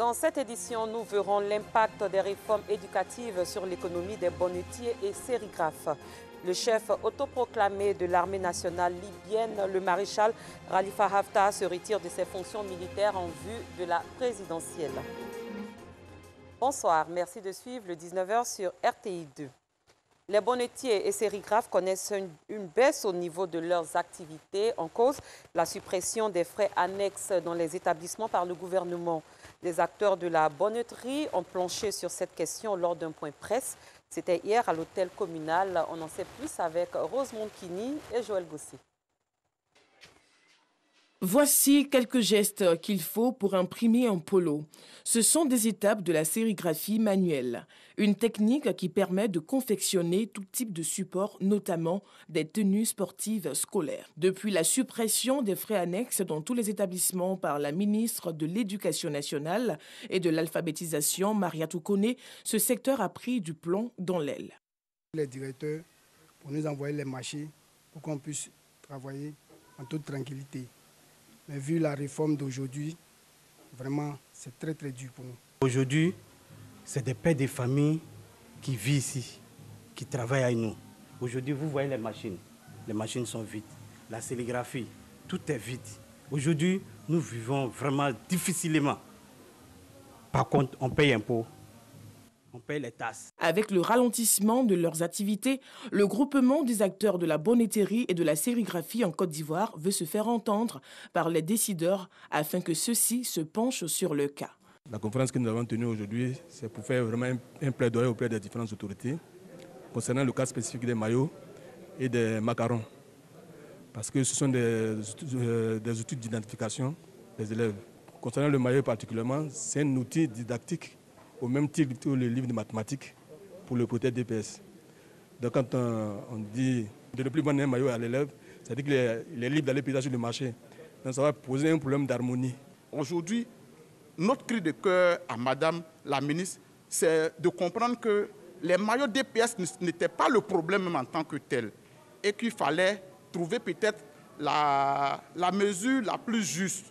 Dans cette édition, nous verrons l'impact des réformes éducatives sur l'économie des bonnetiers et sérigraphes. Le chef autoproclamé de l'armée nationale libyenne, le maréchal Khalifa Haftar, se retire de ses fonctions militaires en vue de la présidentielle. Bonsoir, merci de suivre le 19h sur RTI 2. Les bonnetiers et sérigraphes connaissent une baisse au niveau de leurs activités. En cause, la suppression des frais annexes dans les établissements par le gouvernement. Les acteurs de la bonnetterie ont planché sur cette question lors d'un point presse. C'était hier à l'hôtel communal. On en sait plus avec Rosemont Kini et Joël Gosset. Voici quelques gestes qu'il faut pour imprimer un polo. Ce sont des étapes de la sérigraphie manuelle, une technique qui permet de confectionner tout type de support, notamment des tenues sportives scolaires. Depuis la suppression des frais annexes dans tous les établissements par la ministre de l'Éducation nationale et de l'alphabétisation, Mariatou Koné, ce secteur a pris du plomb dans l'aile. Les directeurs pour nous envoyer les marchés pour qu'on puisse travailler en toute tranquillité. Mais vu la réforme d'aujourd'hui, vraiment, c'est très très dur pour nous. Aujourd'hui, c'est des pères de famille qui vivent ici, qui travaillent avec nous. Aujourd'hui, vous voyez les machines sont vides. La sérigraphie, tout est vide. Aujourd'hui, nous vivons vraiment difficilement. Par contre, on paye impôts. On paye les tasses. Avec le ralentissement de leurs activités, le groupement des acteurs de la bonnetterie et de la sérigraphie en Côte d'Ivoire veut se faire entendre par les décideurs afin que ceux-ci se penchent sur le cas. La conférence que nous avons tenue aujourd'hui, c'est pour faire vraiment un plaidoyer auprès des différentes autorités concernant le cas spécifique des maillots et des macarons. Parce que ce sont des outils d'identification des élèves. Concernant le maillot particulièrement, c'est un outil didactique au même titre que le livre de mathématiques pour le projet DPS. Donc quand on dit de ne plus vendre un maillot à l'élève, ça dit qu'il est libre d'aller payer sur le marché. Donc ça va poser un problème d'harmonie. Aujourd'hui, notre cri de cœur à Madame la ministre, c'est de comprendre que les maillots DPS n'étaient pas le problème même en tant que tel et qu'il fallait trouver peut-être la mesure la plus juste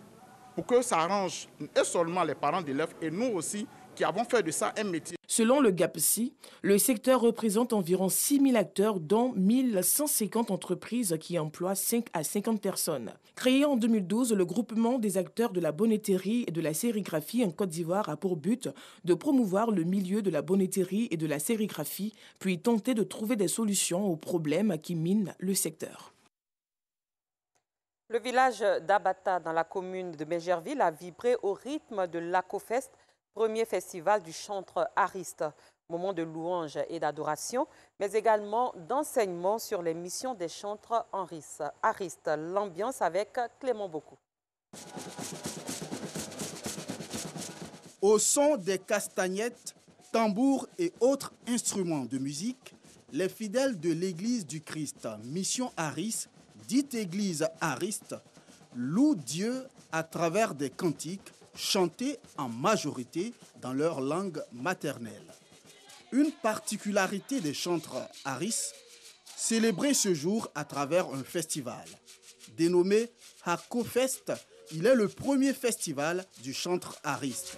pour que ça arrange et seulement les parents d'élèves et nous aussi, qui avons fait de ça un métier. Selon le GAPSI, le secteur représente environ 6 000 acteurs, dont 1 150 entreprises qui emploient 5 à 50 personnes. Créé en 2012, le groupement des acteurs de la bonnetterie et de la sérigraphie en Côte d'Ivoire a pour but de promouvoir le milieu de la bonnetterie et de la sérigraphie, puis tenter de trouver des solutions aux problèmes qui minent le secteur. Le village d'Abata, dans la commune de Bégerville, a vibré au rythme de l'Acofest, premier festival du chantre Ariste, moment de louange et d'adoration, mais également d'enseignement sur les missions des chantres Ariste. L'ambiance avec Clément Beaucoup. Au son des castagnettes, tambours et autres instruments de musique, les fidèles de l'église du Christ, mission Ariste, dite église Ariste, louent Dieu à travers des cantiques chantés en majorité dans leur langue maternelle. Une particularité des chantres Aris, célébrer ce jour à travers un festival. Dénommé Hakofest, il est le premier festival du chantre Aris.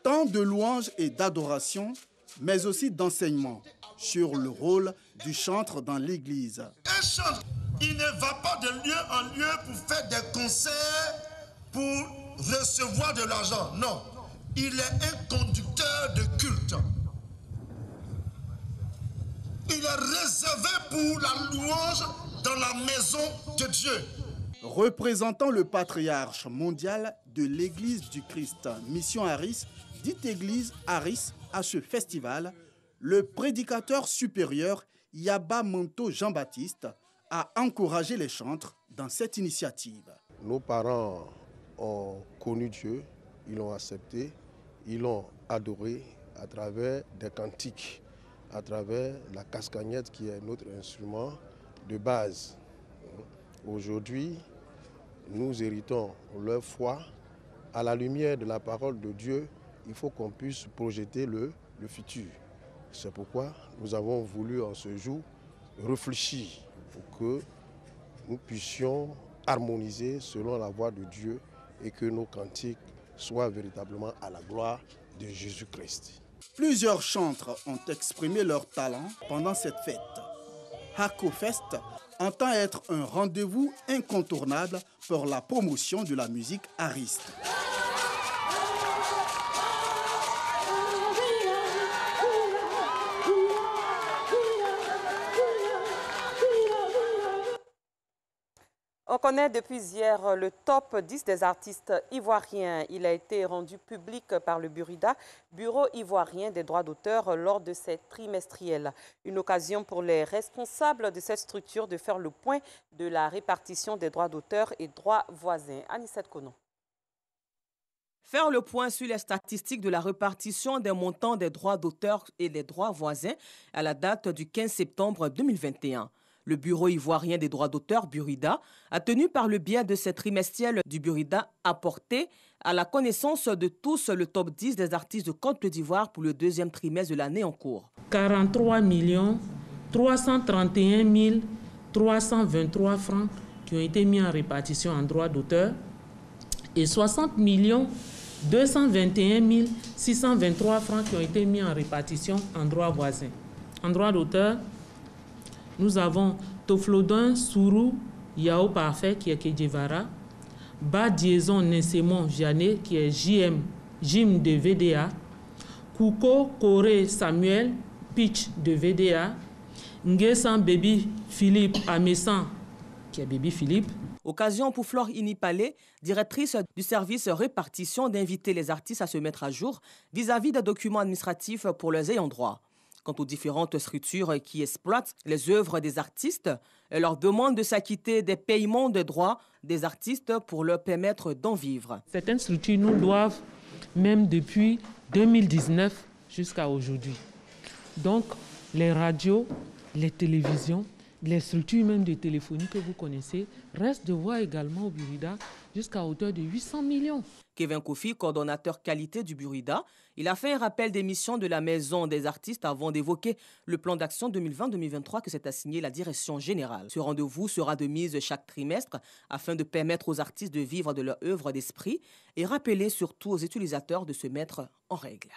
Tant de louanges et d'adoration, mais aussi d'enseignement sur le rôle du chantre dans l'église. Un chantre, il ne va pas de lieu en lieu pour faire des concerts, pour recevoir de l'argent. Non, il est un conducteur de culte. Il est réservé pour la louange dans la maison de Dieu. Représentant le patriarche mondial de l'église du Christ, mission Aris, dite église Aris, à ce festival, le prédicateur supérieur Yaba Manto Jean-Baptiste a encouragé les chantres dans cette initiative. Nos parents ont connu Dieu, ils l'ont accepté, ils l'ont adoré à travers des cantiques, à travers la castagnette qui est notre instrument de base. Aujourd'hui, nous héritons leur foi. À la lumière de la parole de Dieu, il faut qu'on puisse projeter le futur. C'est pourquoi nous avons voulu en ce jour réfléchir pour que nous puissions harmonisés selon la voix de Dieu et que nos cantiques soient véritablement à la gloire de Jésus-Christ. Plusieurs chantres ont exprimé leur talent pendant cette fête. Hako Fest entend être un rendez-vous incontournable pour la promotion de la musique ariste. On connaît depuis hier le top 10 des artistes ivoiriens. Il a été rendu public par le Burida, Bureau ivoirien des droits d'auteur, lors de cette trimestrielle. Une occasion pour les responsables de cette structure de faire le point de la répartition des droits d'auteur et droits voisins. Anissette Konon. Faire le point sur les statistiques de la répartition des montants des droits d'auteur et des droits voisins à la date du 15 septembre 2021. Le Bureau ivoirien des droits d'auteur, Burida, a tenu par le biais de cette trimestrielle du Burida à porter à la connaissance de tous le top 10 des artistes de Côte d'Ivoire pour le deuxième trimestre de l'année en cours. 43 331 323 francs qui ont été mis en répartition en droits d'auteur et 60 221 623 francs qui ont été mis en répartition en droits voisins. En droits d'auteur, nous avons Toflodin Sourou Yao Parfait qui est Kedjevara, Ba Diezon Nessemon Vianney qui est Jim de VDA, Kouko Kore Samuel Pitch de VDA, Nguessan Baby Philippe Amessan qui est Baby Philippe. Occasion pour Flore Inipalé, directrice du service répartition, d'inviter les artistes à se mettre à jour vis-à-vis des documents administratifs pour leurs ayants droit. Quant aux différentes structures qui exploitent les œuvres des artistes, elle leur demande de s'acquitter des paiements de droits des artistes pour leur permettre d'en vivre. Certaines structures nous doivent même depuis 2019 jusqu'à aujourd'hui. Donc, les radios, les télévisions, les structures même de téléphonie que vous connaissez restent devoir également au Burida jusqu'à hauteur de 800 millions. Kevin Kofi, coordonnateur qualité du Burida, il a fait un rappel des missions de la Maison des artistes avant d'évoquer le plan d'action 2020-2023 que s'est assigné la direction générale. Ce rendez-vous sera de mise chaque trimestre afin de permettre aux artistes de vivre de leur œuvre d'esprit et rappeler surtout aux utilisateurs de se mettre en règle.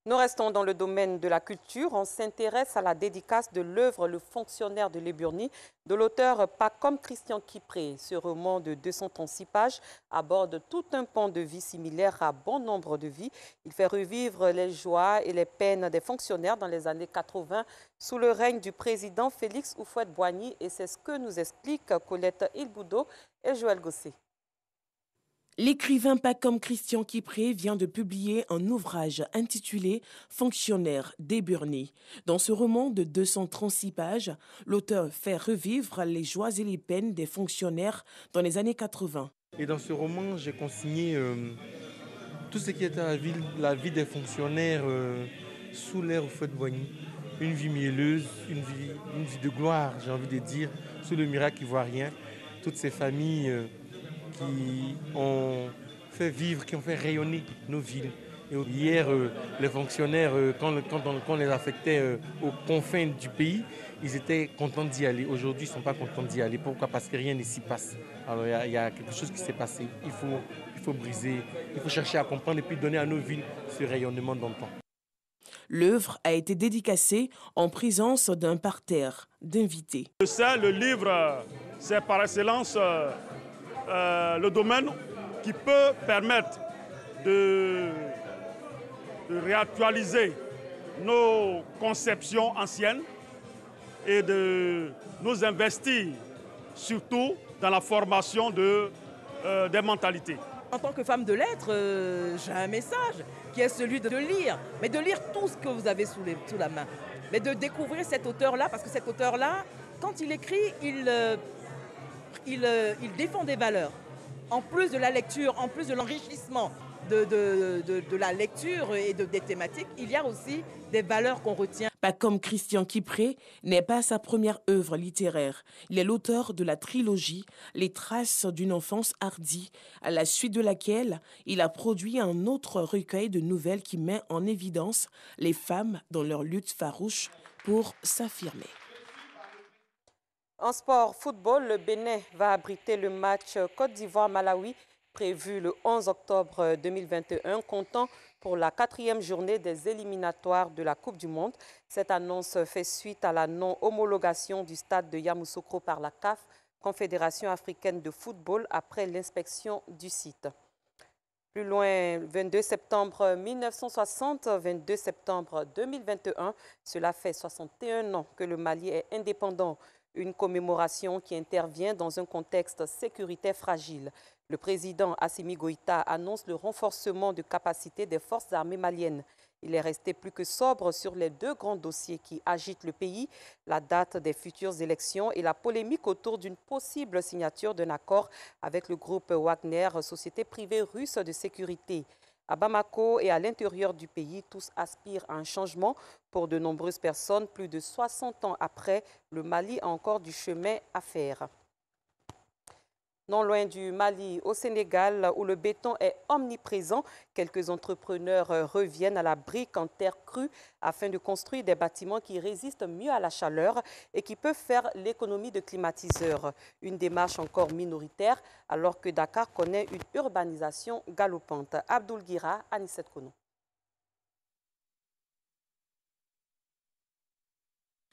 Nous restons dans le domaine de la culture. On s'intéresse à la dédicace de l'œuvre Le fonctionnaire de Liburnie de l'auteur Pacom Christian Kipré. Ce roman de 236 pages aborde tout un pan de vie similaire à bon nombre de vies. Il fait revivre les joies et les peines des fonctionnaires dans les années 80 sous le règne du président Félix Houphouët-Boigny. Et c'est ce que nous expliquent Colette Ilboudo et Joël Gosset. L'écrivain Pacom Christian Kipré vient de publier un ouvrage intitulé « Fonctionnaire d'Liburnie ». Dans ce roman de 236 pages, l'auteur fait revivre les joies et les peines des fonctionnaires dans les années 80. Et dans ce roman, j'ai consigné tout ce qui était la vie des fonctionnaires sous l'ère Houphouët-Boigny. Une vie mielleuse, une vie de gloire, j'ai envie de dire, sous le miracle ivoirien. Toutes ces familles qui ont fait vivre, qui ont fait rayonner nos villes. Et hier, les fonctionnaires, quand on les affectait aux confins du pays, ils étaient contents d'y aller. Aujourd'hui, ils ne sont pas contents d'y aller. Pourquoi? Parce que rien ne s'y passe. Alors, il y a quelque chose qui s'est passé. Il faut briser, il faut chercher à comprendre et puis donner à nos villes ce rayonnement d'antan. L'œuvre a été dédicacée en présence d'un parterre d'invités. Le livre, c'est par excellence le domaine qui peut permettre de réactualiser nos conceptions anciennes et de nous investir surtout dans la formation des mentalités. En tant que femme de lettres, j'ai un message qui est celui de lire, mais de lire tout ce que vous avez sous la main, mais de découvrir cet auteur-là, parce que cet auteur-là, quand il écrit, il défend des valeurs. En plus de la lecture, en plus de l'enrichissement de la lecture et des thématiques, il y a aussi des valeurs qu'on retient. Pacom Christian Kipré n'est pas sa première œuvre littéraire. Il est l'auteur de la trilogie Les traces d'une enfance hardie, à la suite de laquelle il a produit un autre recueil de nouvelles qui met en évidence les femmes dans leur lutte farouche pour s'affirmer. En sport football, le Bénin va abriter le match Côte d'Ivoire-Malawi prévu le 11 octobre 2021, comptant pour la 4e journée des éliminatoires de la Coupe du Monde. Cette annonce fait suite à la non-homologation du stade de Yamoussoukro par la CAF, Confédération africaine de football, après l'inspection du site. Plus loin, 22 septembre 1960, 22 septembre 2021, cela fait 61 ans que le Mali est indépendant. Une commémoration qui intervient dans un contexte sécuritaire fragile. Le président Assimi Goïta annonce le renforcement de capacité des forces armées maliennes. Il est resté plus que sobre sur les deux grands dossiers qui agitent le pays, la date des futures élections et la polémique autour d'une possible signature d'un accord avec le groupe Wagner, société privée russe de sécurité. À Bamako et à l'intérieur du pays, tous aspirent à un changement. Pour de nombreuses personnes, plus de 60 ans après, le Mali a encore du chemin à faire. Non loin du Mali, au Sénégal, où le béton est omniprésent, quelques entrepreneurs reviennent à la brique en terre crue afin de construire des bâtiments qui résistent mieux à la chaleur et qui peuvent faire l'économie de climatiseurs. Une démarche encore minoritaire alors que Dakar connaît une urbanisation galopante. Abdoul Guira, Anicet Kono.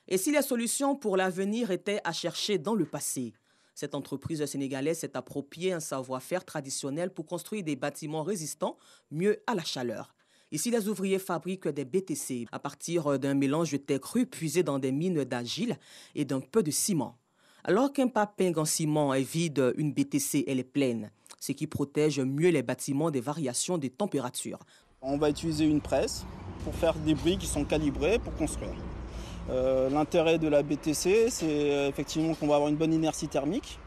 Et si les solutions pour l'avenir étaient à chercher dans le passé? Cette entreprise sénégalaise s'est appropriée un savoir-faire traditionnel pour construire des bâtiments résistants mieux à la chaleur. Ici, les ouvriers fabriquent des BTC à partir d'un mélange de terre crue puisé dans des mines d'argile et d'un peu de ciment. Alors qu'un paping en ciment est vide, une BTC elle est pleine, ce qui protège mieux les bâtiments des variations de température. On va utiliser une presse pour faire des briques qui sont calibrées pour construire. L'intérêt de la BTC, c'est effectivement qu'on va avoir une bonne inertie thermique.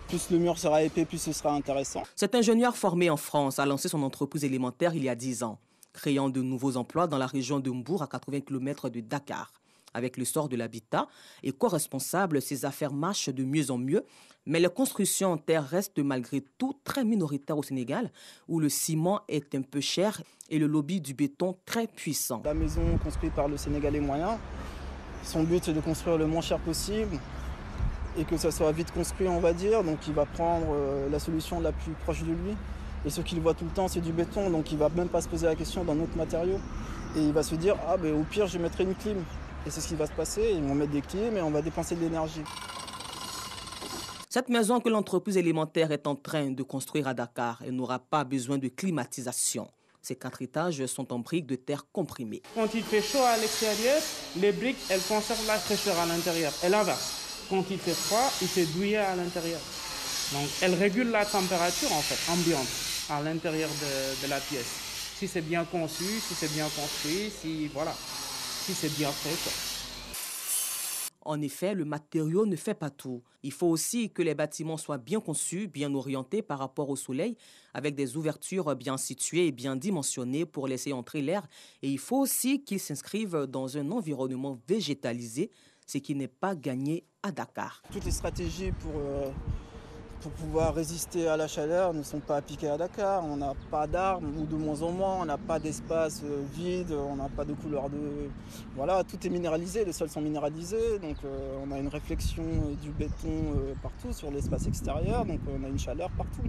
Plus le mur sera épais, plus ce sera intéressant. Cet ingénieur formé en France a lancé son entreprise élémentaire il y a 10 ans, créant de nouveaux emplois dans la région de Mbour, à 80 km de Dakar. Avec le sort de l'habitat et co-responsable, ses affaires marchent de mieux en mieux, mais les constructions en terre restent malgré tout très minoritaires au Sénégal, où le ciment est un peu cher et le lobby du béton très puissant. La maison construite par le Sénégalais moyen, son but c'est de construire le moins cher possible et que ça soit vite construit, on va dire. Donc il va prendre la solution la plus proche de lui. Et ce qu'il voit tout le temps, c'est du béton, donc il ne va même pas se poser la question d'un autre matériau. Et il va se dire, ah ben au pire je mettrai une clim. Et c'est ce qui va se passer, ils vont mettre des clims et on va dépenser de l'énergie. Cette maison que l'entreprise élémentaire est en train de construire à Dakar, elle n'aura pas besoin de climatisation. Ces 4 étages sont en briques de terre comprimées. Quand il fait chaud à l'extérieur, les briques, elles conservent la fraîcheur à l'intérieur. Et l'inverse. Quand il fait froid, il fait douillet à l'intérieur. Donc, elles régulent la température, en fait, ambiante, à l'intérieur de la pièce. Si c'est bien conçu, si c'est bien construit, si c'est bien fait, quoi. En effet, le matériau ne fait pas tout. Il faut aussi que les bâtiments soient bien conçus, bien orientés par rapport au soleil, avec des ouvertures bien situées et bien dimensionnées pour laisser entrer l'air. Et il faut aussi qu'ils s'inscrivent dans un environnement végétalisé, ce qui n'est pas gagné à Dakar. Toutes les stratégies pour pouvoir résister à la chaleur ne sont pas appliquées à Dakar. On n'a pas d'arbres, ou de moins en moins, on n'a pas d'espace vide, on n'a pas de couleur de... Voilà, tout est minéralisé, les sols sont minéralisés, donc on a une réflexion du béton partout sur l'espace extérieur, donc on a une chaleur partout.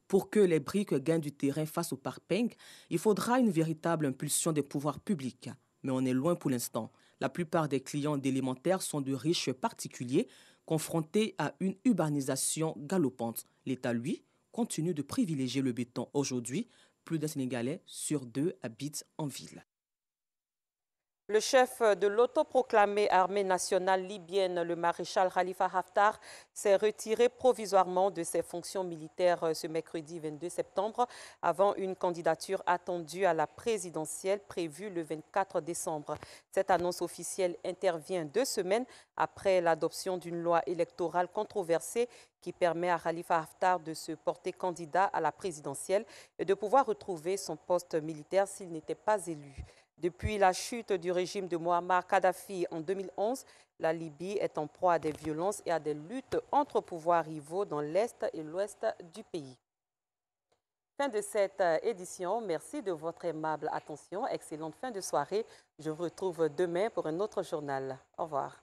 Pour que les briques gagnent du terrain face au parping, il faudra une véritable impulsion des pouvoirs publics. Mais on est loin pour l'instant. La plupart des clients d'élémentaire sont de riches particuliers, confrontés à une urbanisation galopante. L'État, lui, continue de privilégier le béton. Aujourd'hui, plus d'un Sénégalais sur 2 habite en ville. Le chef de l'autoproclamée armée nationale libyenne, le maréchal Khalifa Haftar, s'est retiré provisoirement de ses fonctions militaires ce mercredi 22 septembre avant une candidature attendue à la présidentielle prévue le 24 décembre. Cette annonce officielle intervient 2 semaines après l'adoption d'une loi électorale controversée qui permet à Khalifa Haftar de se porter candidat à la présidentielle et de pouvoir retrouver son poste militaire s'il n'était pas élu. Depuis la chute du régime de Muammar Kadhafi en 2011, la Libye est en proie à des violences et à des luttes entre pouvoirs rivaux dans l'Est et l'Ouest du pays. Fin de cette édition. Merci de votre aimable attention. Excellente fin de soirée. Je vous retrouve demain pour un autre journal. Au revoir.